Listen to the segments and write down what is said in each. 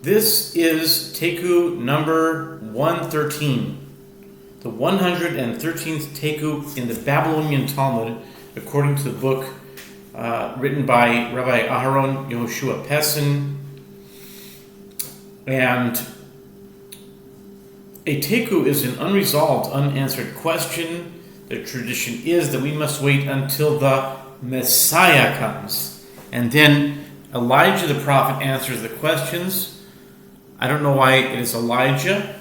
This is Taiku number 113, the 113th Taiku in the Babylonian Talmud, according to the book written by Rabbi Aharon Yehoshua Pessin. And a Taiku is an unresolved, unanswered question. The tradition is that we must wait until the Messiah comes. And then Elijah the prophet answers the questions. I don't know why it is Elijah.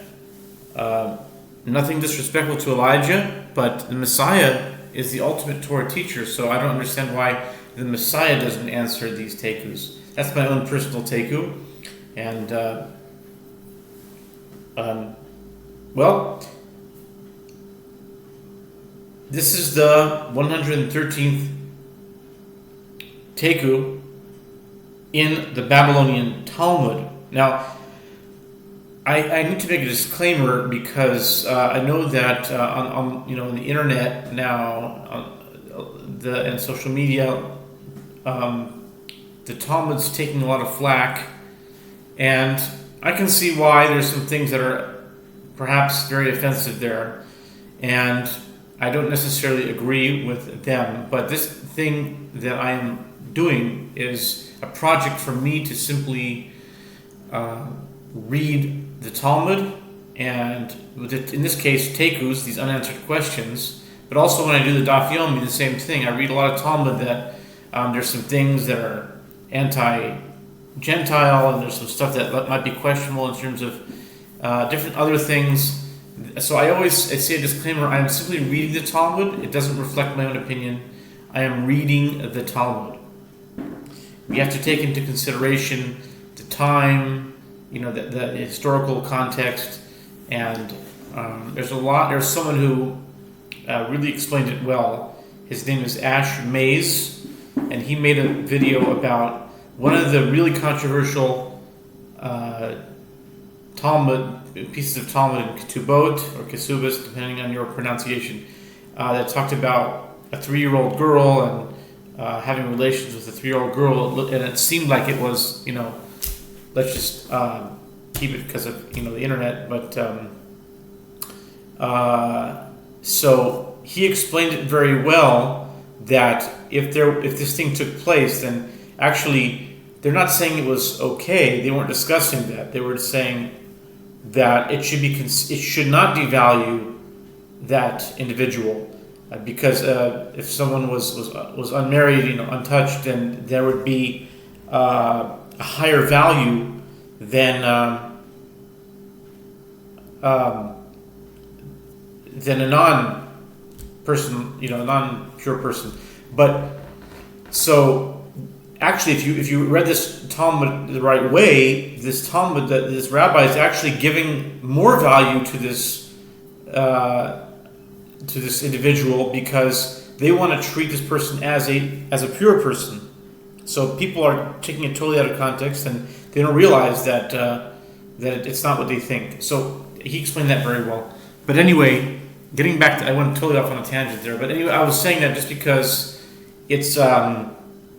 Nothing disrespectful to Elijah, but the Messiah is the ultimate Torah teacher, so I don't understand why the Messiah doesn't answer these Taikus. That's my own personal Taiku. And, this is the 113th Taiku in the Babylonian Talmud. Now, I need to make a disclaimer because I know that on the internet now, and social media, the Talmud's taking a lot of flack, and I can see why there's some things that are perhaps very offensive there, and I don't necessarily agree with them. But this thing that I am doing is a project for me to simply read the Talmud, and in this case, Taikus, these unanswered questions. But also when I do the Daf Yomi, the same thing. I read a lot of Talmud that there's some things that are anti-Gentile, and there's some stuff that might be questionable in terms of different other things. So I say a disclaimer, I am simply reading the Talmud. It doesn't reflect my own opinion. I am reading the Talmud. We have to take into consideration the time, the historical context, and there's someone who really explained it well. His name is Ash Mays, and he made a video about one of the really controversial pieces of Talmud in Ketubot or Kesubos, depending on your pronunciation, that talked about a 3-year-old girl and having relations with a 3-year-old girl, and it seemed like it was, let's just keep it because of the internet. But so he explained it very well, that if this thing took place, then actually they're not saying it was okay. They weren't discussing that. They were saying that it should not devalue that individual, because if someone was unmarried, untouched, then there would be a higher value than a non-person, a non-pure person. But so actually, if you read this Talmud the right way, this Talmud, this rabbi is actually giving more value to this individual, because they want to treat this person as a pure person. So people are taking it totally out of context, and they don't realize that it's not what they think. So he explained that very well. But anyway, getting back to, I went totally off on a tangent there. But anyway, I was saying that just because it's the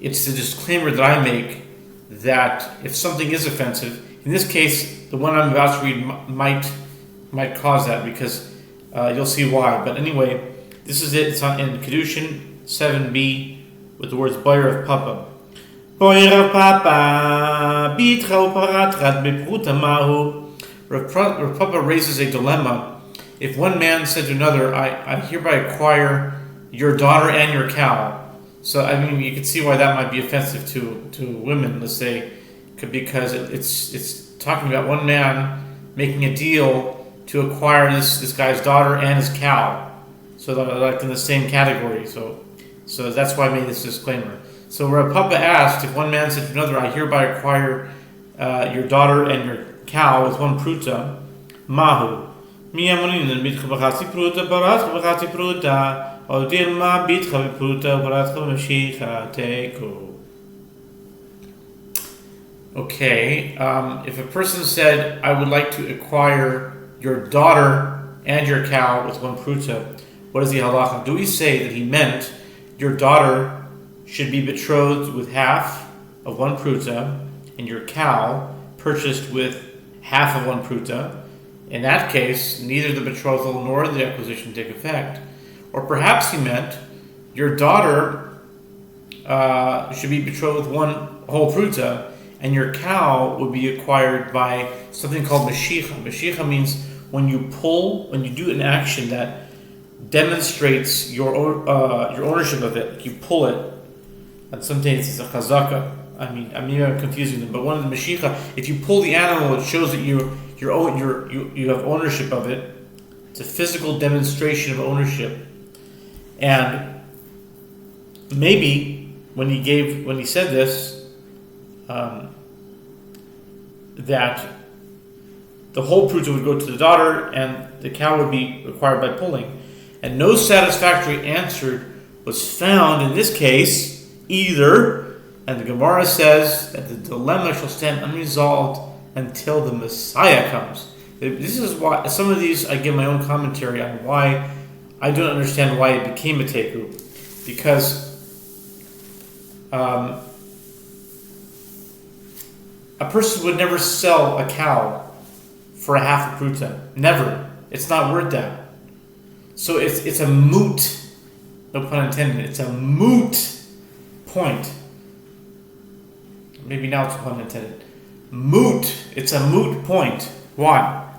disclaimer that I make, that if something is offensive, in this case, the one I'm about to read might cause that, because you'll see why. But anyway, this is it. It's in Kiddushin 7b with the words Boyer of Papa. Boyer of Papa, Bitra uparatrat bepruta mahu. Rav Papa raises a dilemma. If one man said to another, I hereby acquire your daughter and your cow. So, you can see why that might be offensive to women, let's say, because it's talking about one man making a deal to acquire this guy's daughter and his cow. So they're like in the same category. So that's why I made this disclaimer. So Rav Papa asked, if one man said to another, I hereby acquire your daughter and your cow with one pruta, mahu. Miyamunin bitcha b'chatzi pruta, baratcha b'chatzi pruta. Okay, if a person said, I would like to acquire your daughter and your cow with one pruta, what is the halacha? Do we say that he meant your daughter should be betrothed with half of one pruta, and your cow purchased with half of one pruta, in that case, neither the betrothal nor the acquisition take effect. Or perhaps he meant your daughter should be betrothed with one whole pruta, and your cow would be acquired by something called mashicha. Mashicha means when you do an action that demonstrates your ownership of it. Like you pull it, and sometimes it's a chazaka. I'm confusing them, but one of the mashicha, if you pull the animal, it shows that you have ownership of it. It's a physical demonstration of ownership, and maybe when he said this, that the whole pruta would go to the daughter, and the cow would be acquired by pulling, and no satisfactory answer was found in this case either. And the Gemara says that the dilemma shall stand unresolved until the Messiah comes. This is why some of these I give my own commentary on why I don't understand why it became a Taiku. Because a person would never sell a cow for a half a pruta. Never. It's not worth that. So it's a moot, no pun intended, it's a moot point. Maybe now it's pun intended. Moot. It's a moot point. Why?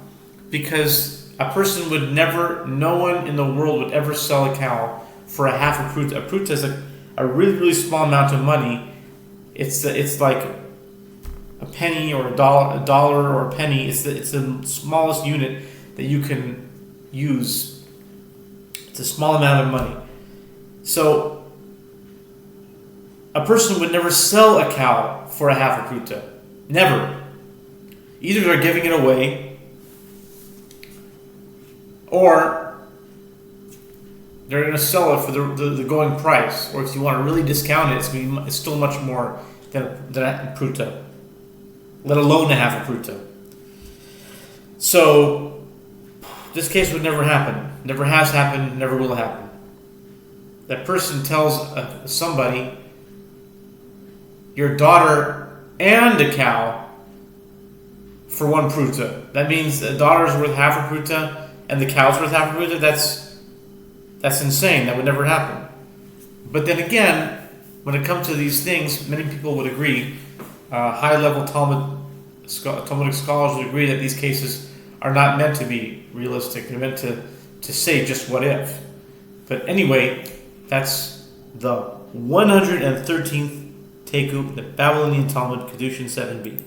Because a person would never, no one in the world would ever sell a cow for a half a pruta. A pruta is a really, really small amount of money. It's like a penny or a dollar or a penny. It's the smallest unit that you can use. It's a small amount of money. So a person would never sell a cow for a half a pruta. Never. Either they're giving it away, or they're going to sell it for the going price. Or if you want to really discount it, it's still much more than a pruta, let alone a half a pruta. So this case would never happen. Never has happened, never will happen. That person tells somebody, your daughter and a cow for one pruta. That means the daughter's worth half a pruta and the cow's worth half a pruta. That's insane. That would never happen. But then again, when it comes to these things, many people would agree. High-level Talmudic scholars would agree that these cases are not meant to be realistic. They're meant to say just what if. But anyway, that's the 113th Taiku, the Babylonian Talmud, Kiddushin 7b.